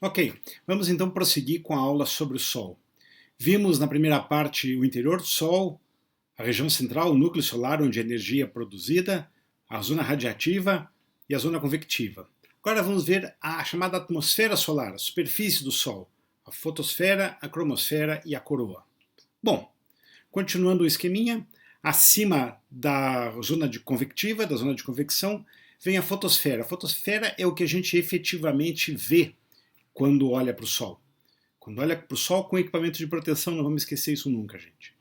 Ok, vamos então prosseguir com a aula sobre o Sol. Vimos na primeira parte o interior do Sol, a região central, o núcleo solar onde a energia é produzida, a zona radiativa e a zona convectiva. Agora vamos ver a chamada atmosfera solar, a superfície do Sol, a fotosfera, a cromosfera e a coroa. Bom, continuando o esqueminha, acima da zona convectiva, da zona de convecção, vem a fotosfera. A fotosfera é o que a gente efetivamente vê quando olha para o Sol. Quando olha para o Sol com equipamento de proteção, não vamos esquecer isso nunca, gente.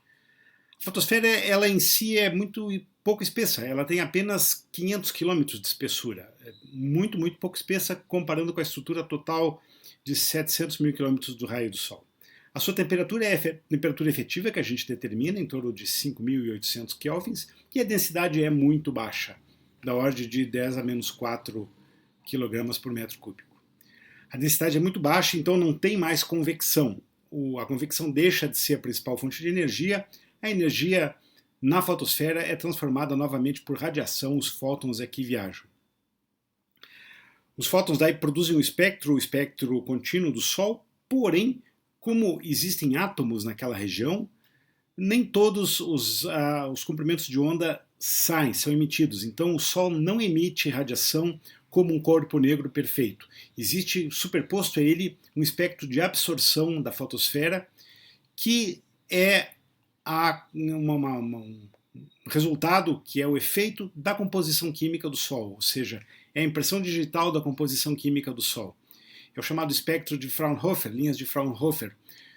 A fotosfera, ela em si é muito pouco espessa, ela tem apenas 500 quilômetros de espessura. É muito pouco espessa comparando com a estrutura total de 700 mil quilômetros do raio do Sol. A sua temperatura é a temperatura efetiva que a gente determina, em torno de 5.800 kelvins, e a densidade é muito baixa, da ordem de 10 a menos 4 kg por metro cúbico. A densidade é muito baixa, então não tem mais convecção. A convecção deixa de ser a principal fonte de energia. A energia na fotosfera é transformada novamente por radiação, os fótons é que viajam. Os fótons daí produzem o espectro contínuo do Sol, porém, como existem átomos naquela região, nem todos os comprimentos de onda são emitidos. Então o Sol não emite radiação como um corpo negro perfeito. Existe superposto a ele um espectro de absorção da fotosfera que é um resultado que é o efeito da composição química do Sol, ou seja, é a impressão digital da composição química do Sol. É o chamado espectro de Fraunhofer, linhas de Fraunhofer.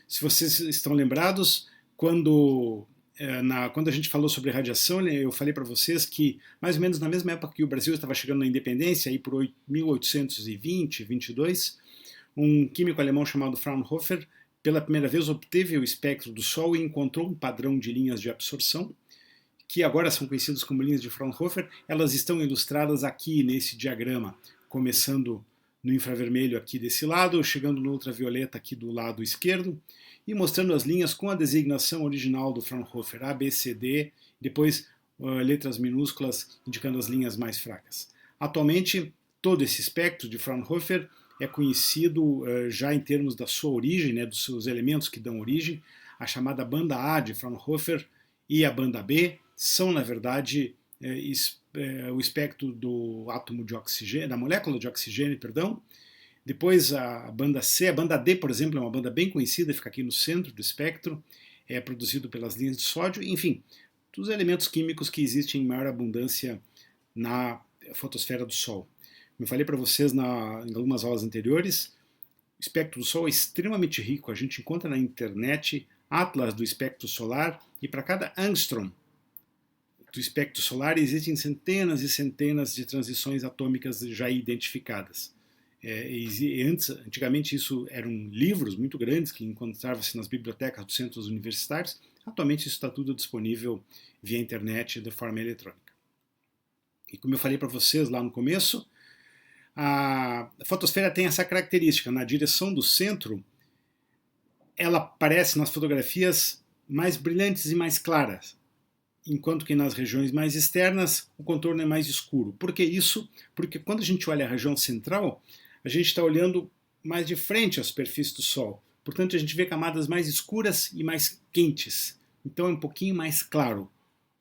Se vocês estão lembrados, quando a gente falou sobre radiação, eu falei para vocês que mais ou menos na mesma época que o Brasil estava chegando na independência, aí por 1820, 22, um químico alemão chamado Fraunhofer, pela primeira vez obteve o espectro do Sol e encontrou um padrão de linhas de absorção, que agora são conhecidas como linhas de Fraunhofer. Elas estão ilustradas aqui nesse diagrama, começando no infravermelho aqui desse lado, chegando no ultravioleta aqui do lado esquerdo, e mostrando as linhas com a designação original do Fraunhofer, A, B, C, D, depois letras minúsculas indicando as linhas mais fracas. Atualmente, todo esse espectro de Fraunhofer é conhecido já em termos da sua origem, né, dos seus elementos que dão origem. A chamada banda A de Fraunhofer e a banda B são, na verdade, o espectro do átomo de oxigênio, da molécula de oxigênio, perdão. Depois a banda C, a banda D, por exemplo, é uma banda bem conhecida, fica aqui no centro do espectro, é produzido pelas linhas de sódio, enfim, dos elementos químicos que existem em maior abundância na fotosfera do Sol. Como eu falei para vocês em algumas aulas anteriores, o espectro do Sol é extremamente rico, a gente encontra na internet atlas do espectro solar e para cada angstrom do espectro solar existem centenas e centenas de transições atômicas já identificadas. Antigamente isso eram livros muito grandes que encontravam-se nas bibliotecas dos centros universitários. Atualmente isso está tudo disponível via internet de forma eletrônica. E como eu falei para vocês lá no começo, a fotosfera tem essa característica: na direção do centro ela aparece nas fotografias mais brilhantes e mais claras, enquanto que nas regiões mais externas o contorno é mais escuro. Por que isso? Porque quando a gente olha a região central, a gente está olhando mais de frente à superfície do Sol. Portanto, a gente vê camadas mais escuras e mais quentes. Então é um pouquinho mais claro.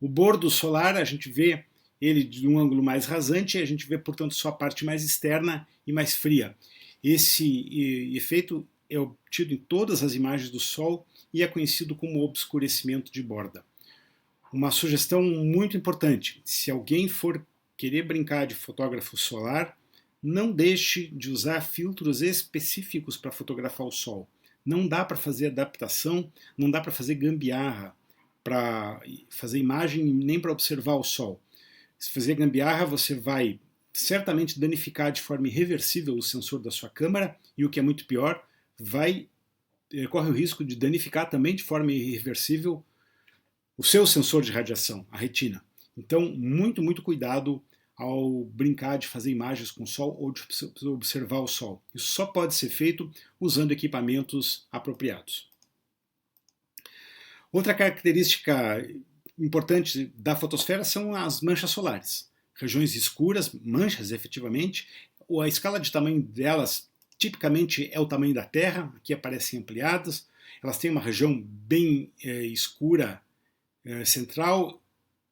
O bordo solar, a gente vê ele de um ângulo mais rasante e a gente vê, portanto, só a parte mais externa e mais fria. Esse efeito é obtido em todas as imagens do Sol e é conhecido como obscurecimento de borda. Uma sugestão muito importante: se alguém for querer brincar de fotógrafo solar, não deixe de usar filtros específicos para fotografar o Sol. Não dá para fazer adaptação, não dá para fazer gambiarra, para fazer imagem nem para observar o Sol. Se fazer gambiarra, você vai certamente danificar de forma irreversível o sensor da sua câmera e, o que é muito pior, corre o risco de danificar também de forma irreversível o seu sensor de radiação, a retina. Então, muito cuidado ao brincar de fazer imagens com o Sol ou de observar o Sol. Isso só pode ser feito usando equipamentos apropriados. Outra característica importante da fotosfera são as manchas solares. Regiões escuras, manchas efetivamente, a escala de tamanho delas tipicamente é o tamanho da Terra, aqui aparecem ampliadas, elas têm uma região bem escura central,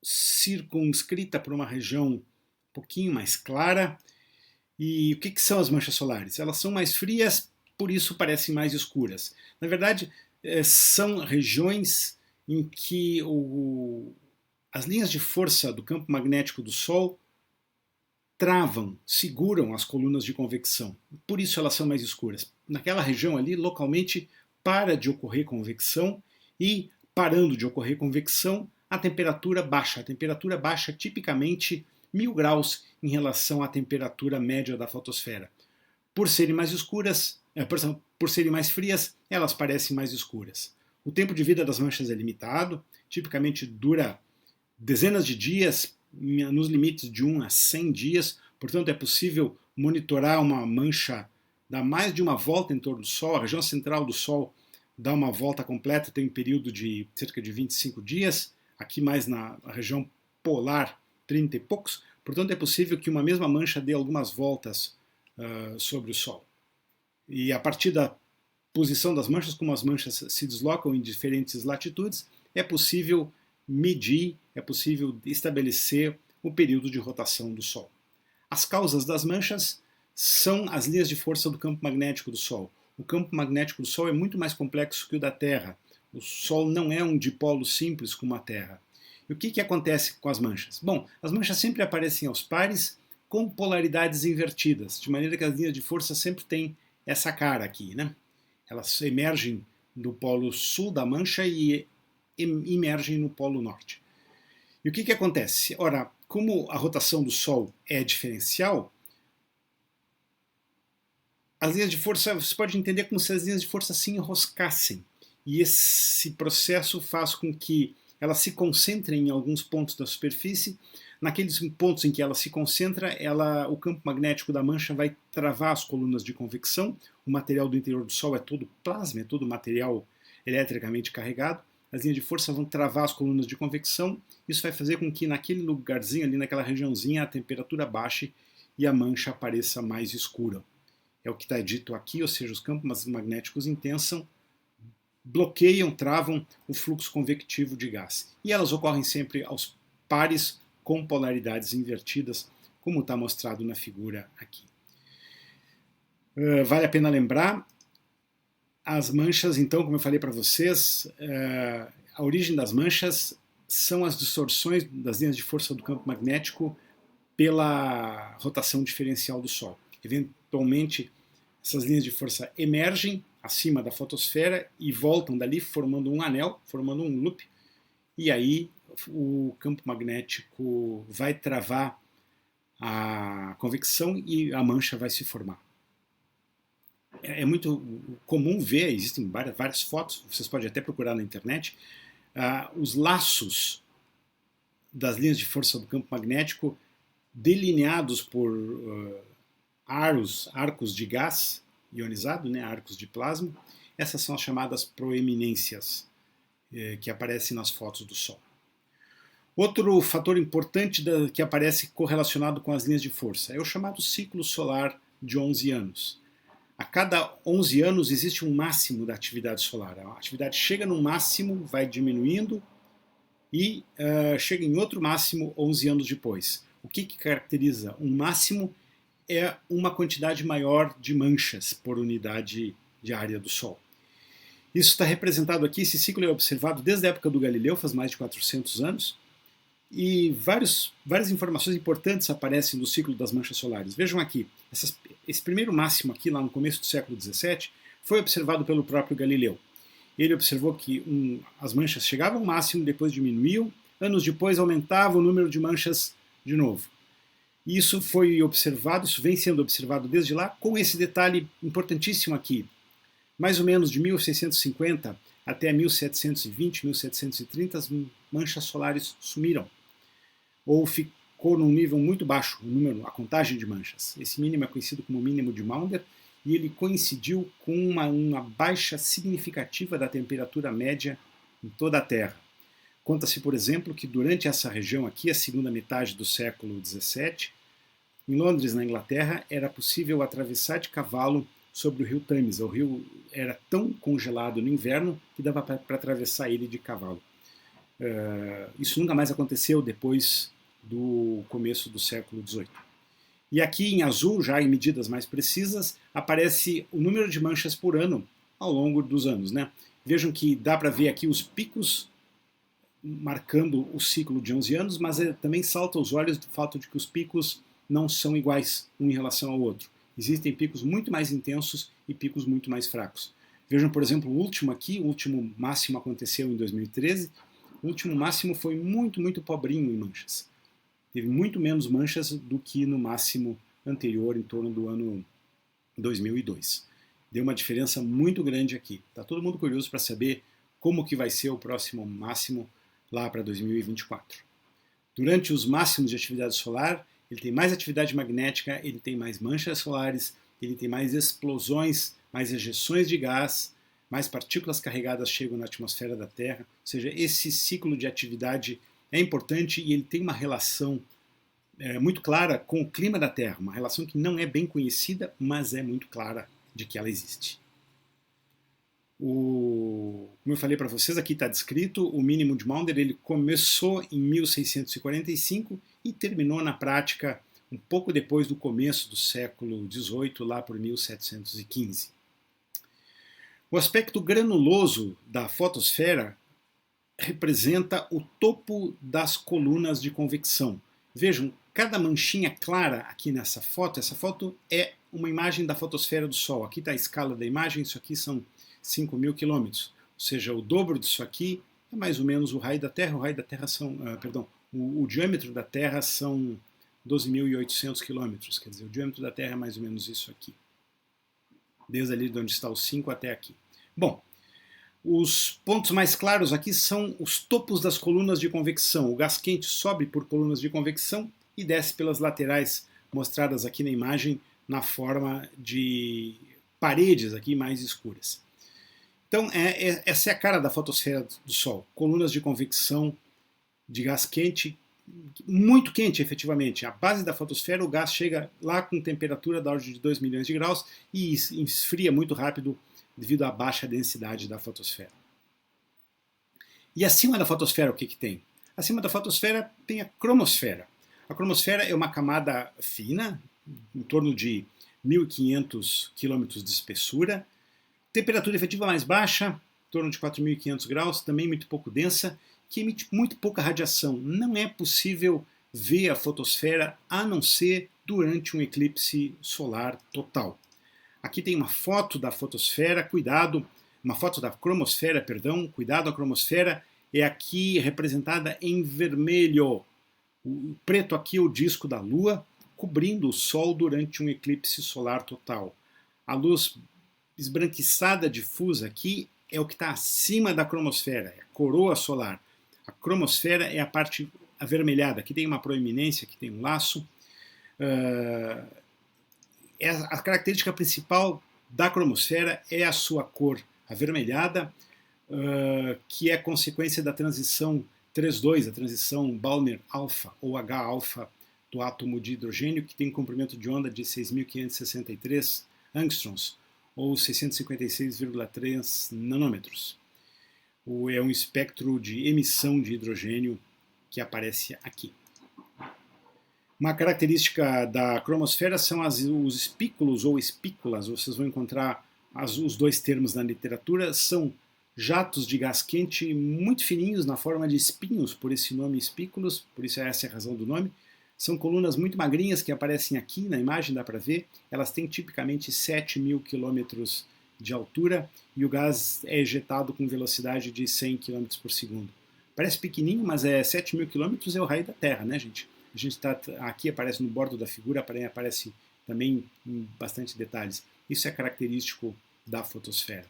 circunscrita por uma região um pouquinho mais clara. E o que são as manchas solares? Elas são mais frias, por isso parecem mais escuras. Na verdade, são regiões em que as linhas de força do campo magnético do Sol travam, seguram as colunas de convecção. Por isso elas são mais escuras. Naquela região ali, localmente, para de ocorrer convecção e, parando de ocorrer convecção, a temperatura baixa. A temperatura baixa tipicamente 1000 graus em relação à temperatura média da fotosfera. Por serem mais escuras, por serem mais frias, elas parecem mais escuras. O tempo de vida das manchas é limitado, tipicamente dura dezenas de dias, nos limites de 1 a 100 dias, portanto é possível monitorar uma mancha, dar mais de uma volta em torno do Sol, a região central do Sol dá uma volta completa, tem um período de cerca de 25 dias, aqui mais na região polar, 30 e poucos, portanto é possível que uma mesma mancha dê algumas voltas sobre o Sol. E a partir da posição das manchas, como as manchas se deslocam em diferentes latitudes, é possível medir, é possível estabelecer o período de rotação do Sol. As causas das manchas são as linhas de força do campo magnético do Sol. O campo magnético do Sol é muito mais complexo que o da Terra. O Sol não é um dipolo simples como a Terra. E o que acontece com as manchas? Bom, as manchas sempre aparecem aos pares com polaridades invertidas, de maneira que as linhas de força sempre têm essa cara aqui, né? Elas emergem do polo sul da mancha e emergem no polo norte. E o que acontece? Ora, como a rotação do Sol é diferencial, as linhas de força, você pode entender como se as linhas de força se enroscassem. E esse processo faz com que elas se concentrem em alguns pontos da superfície. Naqueles pontos em que ela se concentra, o campo magnético da mancha vai travar as colunas de convecção. O material do interior do Sol é todo plasma, é todo material eletricamente carregado. As linhas de força vão travar as colunas de convecção. Isso vai fazer com que naquele lugarzinho, ali naquela regiãozinha, a temperatura baixe e a mancha apareça mais escura. É o que está dito aqui, ou seja, os campos magnéticos intensos bloqueiam, travam o fluxo convectivo de gás. E elas ocorrem sempre aos pares com polaridades invertidas, como está mostrado na figura aqui. Vale a pena lembrar, as manchas, então, como eu falei para vocês, a origem das manchas são as distorções das linhas de força do campo magnético pela rotação diferencial do Sol. Eventualmente, essas linhas de força emergem acima da fotosfera e voltam dali formando um anel, formando um loop, e aí o campo magnético vai travar a convecção e a mancha vai se formar. É muito comum ver, existem várias fotos, vocês podem até procurar na internet, os laços das linhas de força do campo magnético delineados por arcos de gás ionizado, né, arcos de plasma. Essas são as chamadas proeminências que aparecem nas fotos do Sol. Outro fator importante que aparece correlacionado com as linhas de força é o chamado ciclo solar de 11 anos. A cada 11 anos existe um máximo da atividade solar. A atividade chega num máximo, vai diminuindo e chega em outro máximo 11 anos depois. O que caracteriza um máximo é uma quantidade maior de manchas por unidade de área do Sol. Isso está representado aqui, esse ciclo é observado desde a época do Galileu, faz mais de 400 anos, e várias informações importantes aparecem no ciclo das manchas solares. Vejam aqui, esse primeiro máximo aqui, lá no começo do século XVII, foi observado pelo próprio Galileu. Ele observou que as manchas chegavam ao máximo, depois diminuíam, anos depois aumentava o número de manchas de novo. E isso foi observado, isso vem sendo observado desde lá, com esse detalhe importantíssimo aqui. Mais ou menos de 1650 até 1720, 1730, as manchas solares sumiram. Ou ficou num nível muito baixo, a contagem de manchas. Esse mínimo é conhecido como mínimo de Maunder, e ele coincidiu com uma baixa significativa da temperatura média em toda a Terra. Conta-se, por exemplo, que durante essa região aqui, a segunda metade do século XVII, em Londres, na Inglaterra, era possível atravessar de cavalo sobre o rio Tâmisa. O rio era tão congelado no inverno que dava para atravessar ele de cavalo. Isso nunca mais aconteceu depois do começo do século XVIII. E aqui em azul, já em medidas mais precisas, aparece o número de manchas por ano ao longo dos anos, né? Vejam que dá para ver aqui os picos marcando o ciclo de 11 anos, mas também salta aos olhos do fato de que os picos não são iguais um em relação ao outro. Existem picos muito mais intensos e picos muito mais fracos. Vejam, por exemplo, o último aqui, o último máximo aconteceu em 2013, o último máximo foi muito, muito pobrinho em manchas. Teve muito menos manchas do que no máximo anterior, em torno do ano 2002. Deu uma diferença muito grande aqui. Está todo mundo curioso para saber como que vai ser o próximo máximo lá para 2024. Durante os máximos de atividade solar, ele tem mais atividade magnética, ele tem mais manchas solares, ele tem mais explosões, mais ejeções de gás, mais partículas carregadas chegam na atmosfera da Terra. Ou seja, esse ciclo de atividade é importante e ele tem uma relação muito clara com o clima da Terra, uma relação que não é bem conhecida, mas é muito clara de que ela existe. Como eu falei para vocês, aqui está descrito, o mínimo de Maunder ele começou em 1645 e terminou na prática um pouco depois do começo do século XVIII, lá por 1715. O aspecto granuloso da fotosfera representa o topo das colunas de convecção. Vejam, cada manchinha clara aqui nessa foto, essa foto é uma imagem da fotosfera do Sol. Aqui está a escala da imagem, isso aqui são 5.000 quilômetros, ou seja, o dobro disso aqui é mais ou menos o raio da Terra. O raio da Terra são, o diâmetro da Terra são 12.800 quilômetros, quer dizer, o diâmetro da Terra é mais ou menos isso aqui, desde ali de onde está o 5 até aqui. Bom, os pontos mais claros aqui são os topos das colunas de convecção. O gás quente sobe por colunas de convecção e desce pelas laterais, mostradas aqui na imagem, na forma de paredes aqui mais escuras. Então, essa é a cara da fotosfera do Sol. Colunas de convecção de gás quente, muito quente efetivamente. A base da fotosfera, o gás chega lá com temperatura da ordem de 2 milhões de graus e esfria muito rápido devido à baixa densidade da fotosfera. E acima da fotosfera o que tem? Acima da fotosfera tem a cromosfera. A cromosfera é uma camada fina, em torno de 1.500 km de espessura, temperatura efetiva mais baixa, em torno de 4.500 graus, também muito pouco densa, que emite muito pouca radiação. Não é possível ver a fotosfera a não ser durante um eclipse solar total. Aqui tem uma foto da fotosfera, cuidado, uma foto da cromosfera, perdão, cuidado, a cromosfera é aqui representada em vermelho. O preto aqui é o disco da Lua, cobrindo o Sol durante um eclipse solar total. A luz esbranquiçada difusa aqui é o que está acima da cromosfera, é a coroa solar. A cromosfera é a parte avermelhada, aqui tem uma proeminência, aqui tem um laço. A característica principal da cromosfera é a sua cor avermelhada, que é consequência da transição 3,2, a transição Balmer-alfa ou H-alfa do átomo de hidrogênio, que tem um comprimento de onda de 6.563 angstroms, ou 656,3 nanômetros. É um espectro de emissão de hidrogênio que aparece aqui. Uma característica da cromosfera são os espículos ou espículas, vocês vão encontrar os dois termos na literatura, são jatos de gás quente muito fininhos na forma de espinhos, por esse nome espículos, por isso essa é a razão do nome. São colunas muito magrinhas que aparecem aqui na imagem, dá para ver. Elas têm tipicamente 7.000 quilômetros de altura e o gás é ejetado com velocidade de 100 km por segundo. Parece pequenininho, mas 7.000 quilômetros é o raio da Terra, né, gente? A gente está aqui, aparece no bordo da figura, aparece também em bastante detalhes. Isso é característico da fotosfera.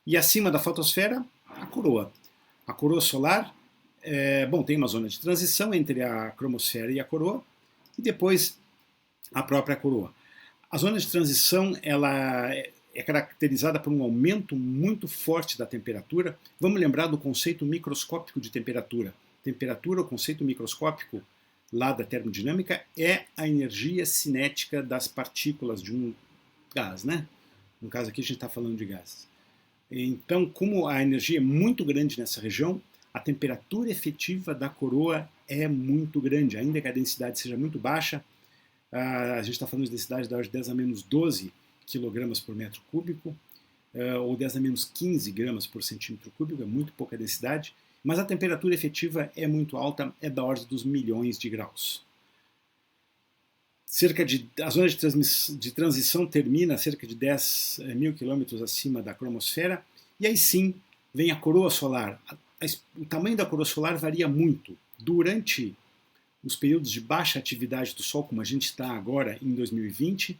E acima da fotosfera, a coroa. A coroa solar, tem uma zona de transição entre a cromosfera e a coroa, e depois a própria coroa. A zona de transição ela é caracterizada por um aumento muito forte da temperatura. Vamos lembrar do conceito microscópico de temperatura. Temperatura, o conceito microscópico lá da termodinâmica, é a energia cinética das partículas de um gás, né? No caso aqui a gente está falando de gases. Então, como a energia é muito grande nessa região, a temperatura efetiva da coroa é muito grande, ainda que a densidade seja muito baixa. A gente está falando de densidade da ordem de 10 a menos 12 kg por metro cúbico, ou 10 a menos 15 gramas por centímetro cúbico, é muito pouca densidade, mas a temperatura efetiva é muito alta, é da ordem dos milhões de graus. A zona de transição termina a cerca de 10 mil quilômetros acima da cromosfera, e aí sim vem a coroa solar. O tamanho da coroa solar varia muito. Durante os períodos de baixa atividade do Sol, como a gente está agora em 2020,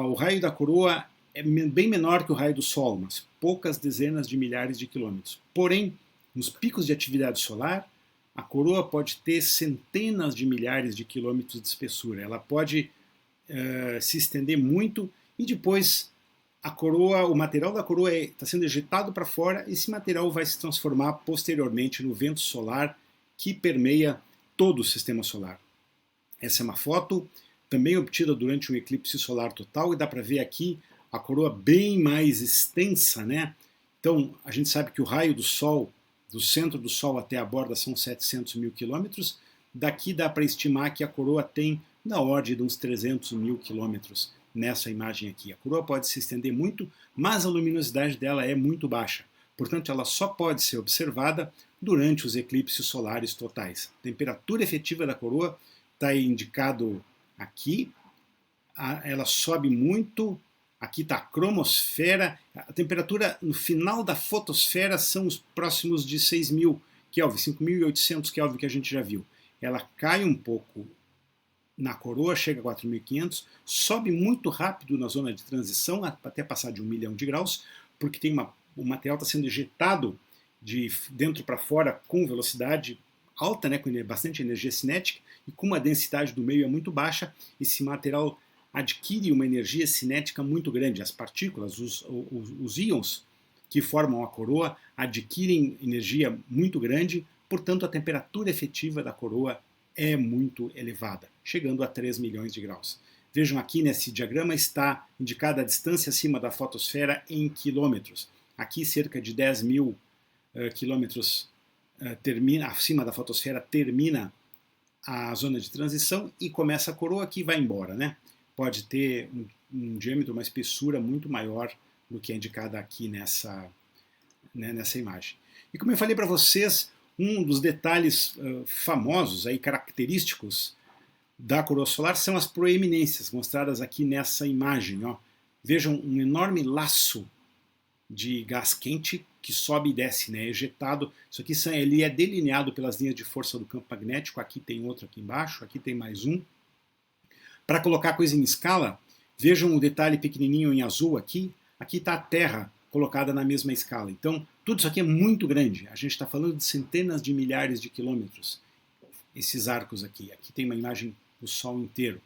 o raio da coroa é bem menor que o raio do Sol, mas poucas dezenas de milhares de quilômetros. Porém, nos picos de atividade solar, a coroa pode ter centenas de milhares de quilômetros de espessura. Ela pode se estender muito e depois o material da coroa está sendo ejetado para fora e esse material vai se transformar posteriormente no vento solar que permeia todo o sistema solar. Essa é uma foto também obtida durante um eclipse solar total e dá para ver aqui a coroa bem mais extensa, né? Então, a gente sabe que o raio do Sol, do centro do Sol até a borda, são 700 mil quilômetros. Daqui dá para estimar que a coroa tem na ordem de uns 300 mil quilômetros nessa imagem aqui. A coroa pode se estender muito, mas a luminosidade dela é muito baixa. Portanto, ela só pode ser observada durante os eclipses solares totais. A temperatura efetiva da coroa está indicado aqui. Ela sobe muito. Aqui está a cromosfera. A temperatura no final da fotosfera são os próximos de 6.000 Kelvin, 5.800 Kelvin que a gente já viu. Ela cai um pouco na coroa, chega a 4.500, sobe muito rápido na zona de transição, até passar de 1 milhão de graus, porque o material está sendo ejetado de dentro para fora com velocidade alta, né, com bastante energia cinética, e como a densidade do meio é muito baixa, esse material adquire uma energia cinética muito grande. As partículas, os íons que formam a coroa, adquirem energia muito grande, portanto a temperatura efetiva da coroa é muito elevada, chegando a 3 milhões de graus. Vejam aqui nesse diagrama está indicada a distância acima da fotosfera em quilômetros. Aqui cerca de 10 mil quilômetros acima da fotosfera termina a zona de transição e começa a coroa que vai embora, né? Pode ter um diâmetro, uma espessura muito maior do que é indicada aqui nessa imagem. E como eu falei para vocês, um dos detalhes famosos, aí, característicos da coroa solar são as proeminências, mostradas aqui nessa imagem. Ó. Vejam um enorme laço de gás quente que sobe e desce, né, ejetado. Isso aqui ele é delineado pelas linhas de força do campo magnético. Aqui tem outro aqui embaixo, aqui tem mais um. Para colocar a coisa em escala, vejam o detalhe pequenininho em azul aqui. Aqui está a Terra colocada na mesma escala. Então, tudo isso aqui é muito grande. A gente está falando de centenas de milhares de quilômetros. Esses arcos aqui. Aqui tem uma imagem do Sol inteiro.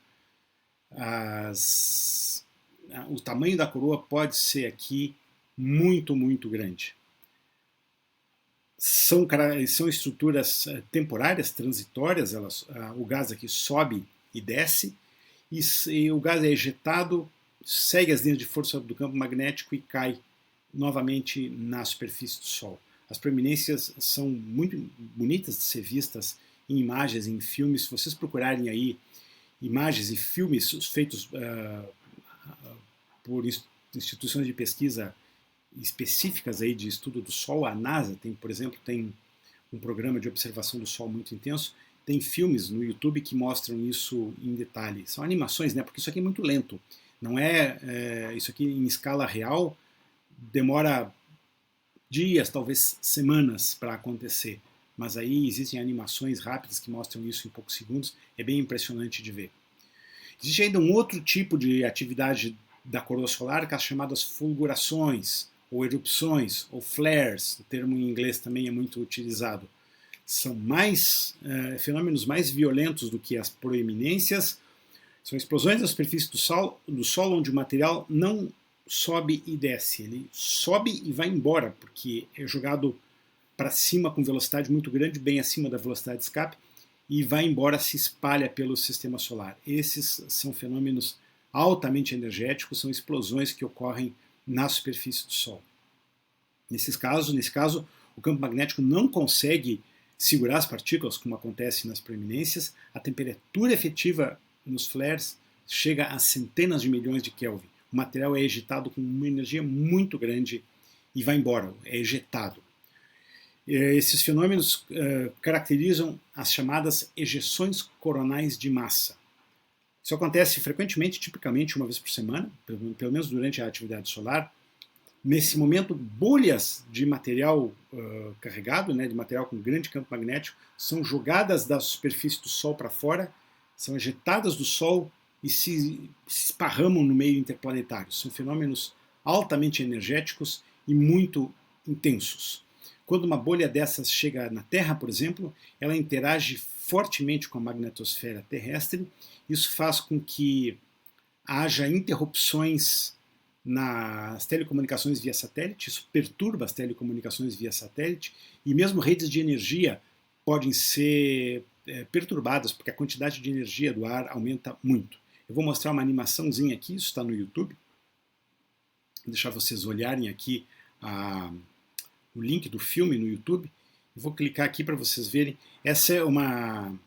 O tamanho da coroa pode ser aqui muito, muito grande. São estruturas temporárias, transitórias. O gás aqui sobe e desce. E o gás é ejetado, segue as linhas de força do campo magnético e cai novamente na superfície do Sol. As proeminências são muito bonitas de ser vistas em imagens, em filmes. Se vocês procurarem aí imagens e filmes feitos por instituições de pesquisa específicas aí de estudo do Sol, a NASA por exemplo, tem um programa de observação do Sol muito intenso. Tem filmes no YouTube que mostram isso em detalhe. São animações, né? Porque isso aqui é muito lento. Não isso aqui em escala real demora dias, talvez semanas para acontecer. Mas aí existem animações rápidas que mostram isso em poucos segundos. É bem impressionante de ver. Existe ainda um outro tipo de atividade da coroa solar, que é as chamadas fulgurações, ou erupções, ou flares. O termo em inglês também é muito utilizado. São fenômenos mais violentos do que as proeminências. São explosões da superfície do Sol onde o material não sobe e desce. Ele sobe e vai embora, porque é jogado para cima com velocidade muito grande, bem acima da velocidade de escape, e vai embora, se espalha pelo sistema solar. Esses são fenômenos altamente energéticos, são explosões que ocorrem na superfície do Sol. Nesse caso, o campo magnético não consegue segurar as partículas, como acontece nas proeminências. A temperatura efetiva nos flares chega a centenas de milhões de Kelvin. O material é ejetado com uma energia muito grande e vai embora, é ejetado. Esses fenômenos caracterizam as chamadas ejeções coronais de massa. Isso acontece frequentemente, tipicamente uma vez por semana, pelo menos durante a atividade solar. Nesse momento, bolhas de material carregado, de material com grande campo magnético, são jogadas da superfície do Sol para fora, são ejetadas do Sol e se esparramam no meio interplanetário. São fenômenos altamente energéticos e muito intensos. Quando uma bolha dessas chega na Terra, por exemplo, ela interage fortemente com a magnetosfera terrestre. Isso faz com que haja interrupções nas telecomunicações via satélite, isso perturba as telecomunicações via satélite, e mesmo redes de energia podem ser perturbadas, porque a quantidade de energia do ar aumenta muito. Eu vou mostrar uma animaçãozinha aqui, isso está no YouTube. Vou deixar vocês olharem aqui o link do filme no YouTube. Eu vou clicar aqui para vocês verem. Essa é uma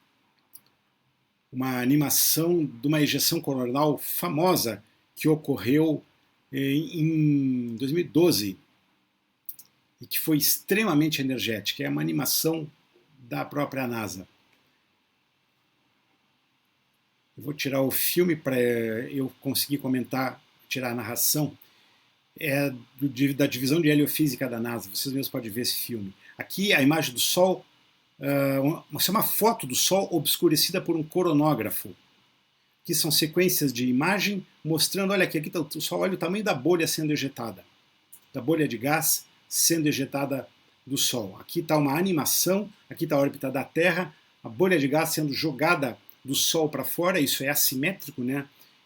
animação de uma ejeção coronal famosa que ocorreu em 2012 e que foi extremamente energética. É uma animação da própria NASA. Eu vou tirar o filme para eu conseguir comentar, tirar a narração. É da divisão de heliofísica da NASA. Vocês mesmos podem ver esse filme. Aqui a imagem do Sol, essa é uma foto do Sol obscurecida por um coronógrafo. Aqui são sequências de imagem mostrando, olha aqui está o Sol, olha o tamanho da bolha sendo ejetada, da bolha de gás sendo ejetada do Sol. Aqui está uma animação, aqui está a órbita da Terra, a bolha de gás sendo jogada do Sol para fora, isso é assimétrico,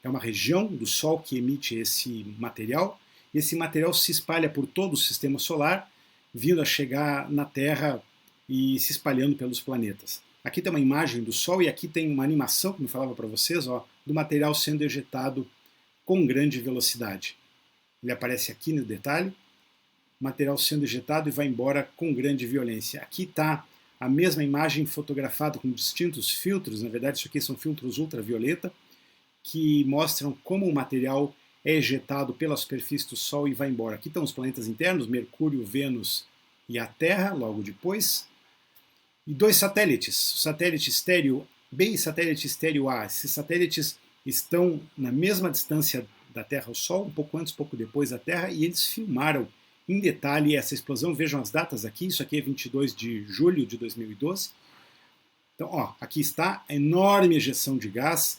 É uma região do Sol que emite esse material, e esse material se espalha por todo o sistema solar, vindo a chegar na Terra e se espalhando pelos planetas. Aqui tem uma imagem do Sol e aqui tem uma animação, como eu falava para vocês, do material sendo ejetado com grande velocidade. Ele aparece aqui no detalhe, material sendo ejetado e vai embora com grande violência. Aqui está a mesma imagem fotografada com distintos filtros, na verdade isso aqui são filtros ultravioleta, que mostram como o material é ejetado pela superfície do Sol e vai embora. Aqui estão os planetas internos, Mercúrio, Vênus e a Terra, logo depois. E dois satélites, o satélite estéreo B e satélite estéreo A. Esses satélites estão na mesma distância da Terra ao Sol, um pouco antes, pouco depois da Terra, e eles filmaram em detalhe essa explosão. Vejam as datas aqui, isso aqui é 22 de julho de 2012. Então, aqui está a enorme ejeção de gás.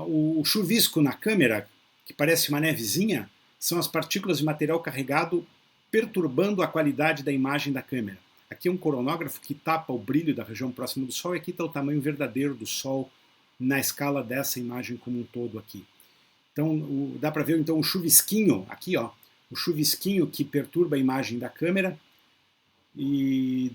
O chuvisco na câmera, que parece uma nevezinha, são as partículas de material carregado perturbando a qualidade da imagem da câmera. Aqui é um coronógrafo que tapa o brilho da região próxima do Sol, e aqui está o tamanho verdadeiro do Sol na escala dessa imagem como um todo aqui. Então dá para ver então o chuvisquinho aqui, o chuvisquinho que perturba a imagem da câmera, e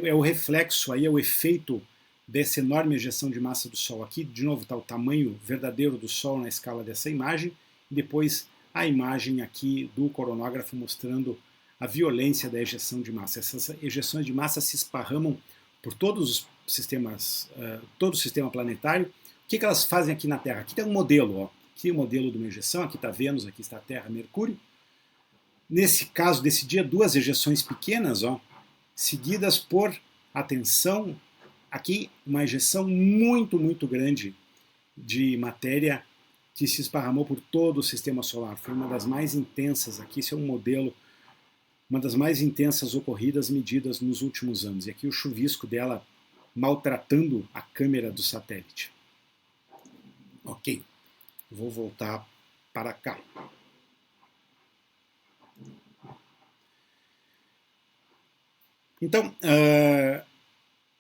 é o reflexo, aí é o efeito dessa enorme ejeção de massa do Sol. Aqui, de novo, está o tamanho verdadeiro do Sol na escala dessa imagem, e depois a imagem aqui do coronógrafo mostrando a violência da ejeção de massa. Essas ejeções de massa se esparramam por todos os sistemas, todo o sistema planetário. O que elas fazem aqui na Terra? Aqui tem um modelo, aqui é o modelo de uma ejeção, aqui está Vênus, aqui está a Terra, Mercúrio. Nesse caso desse dia, duas ejeções pequenas, seguidas por, atenção, aqui uma ejeção muito, muito grande de matéria que se esparramou por todo o sistema solar. Foi uma das mais intensas aqui, esse é um modelo, uma das mais intensas ocorridas medidas nos últimos anos. E aqui o chuvisco dela maltratando a câmera do satélite. Ok, vou voltar para cá. Então,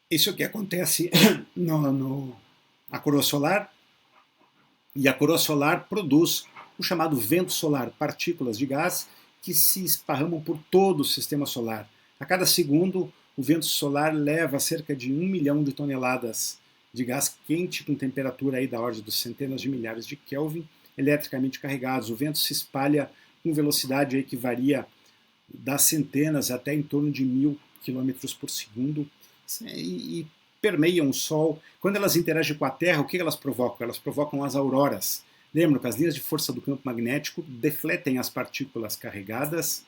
isso que acontece na coroa solar, e a coroa solar produz o chamado vento solar, partículas de gás que se esparramam por todo o sistema solar. A cada segundo, o vento solar leva cerca de 1 milhão de toneladas de gás quente com temperatura aí da ordem dos centenas de milhares de Kelvin, eletricamente carregados. O vento se espalha com velocidade aí que varia das centenas até em torno de 1000 km por segundo e permeiam o Sol. Quando elas interagem com a Terra, o que elas provocam? Elas provocam as auroras. Lembram que as linhas de força do campo magnético defletem as partículas carregadas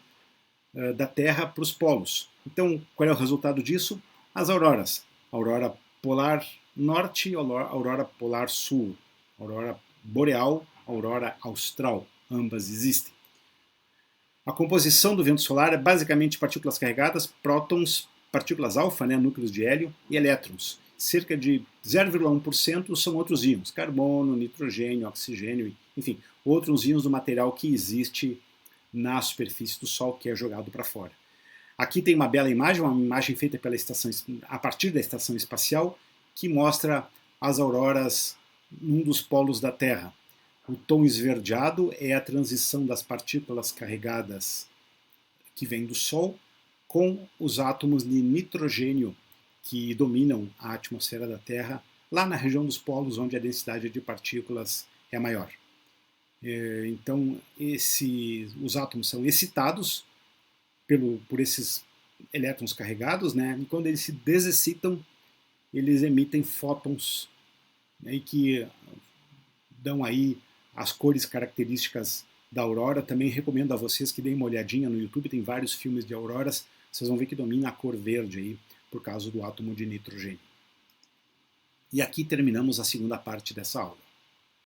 da Terra para os polos. Então, qual é o resultado disso? As auroras. Aurora polar norte, aurora polar sul, aurora boreal, aurora austral. Ambas existem. A composição do vento solar é basicamente partículas carregadas, prótons, partículas alfa, né, núcleos de hélio, e elétrons. Cerca de 0,1% são outros íons, carbono, nitrogênio, oxigênio, enfim, outros íons do material que existe na superfície do Sol, que é jogado para fora. Aqui tem uma bela imagem, uma imagem feita pela a partir da estação espacial, que mostra as auroras num dos polos da Terra. O tom esverdeado é a transição das partículas carregadas que vêm do Sol com os átomos de nitrogênio que dominam a atmosfera da Terra, lá na região dos polos, onde a densidade de partículas é maior. Então, os átomos são excitados por esses elétrons carregados, né? E quando eles se desexcitam, eles emitem fótons, né, que dão aí as cores características da aurora. Também recomendo a vocês que deem uma olhadinha no YouTube, tem vários filmes de auroras, vocês vão ver que domina a cor verde aí, por causa do átomo de nitrogênio. E aqui terminamos a segunda parte dessa aula.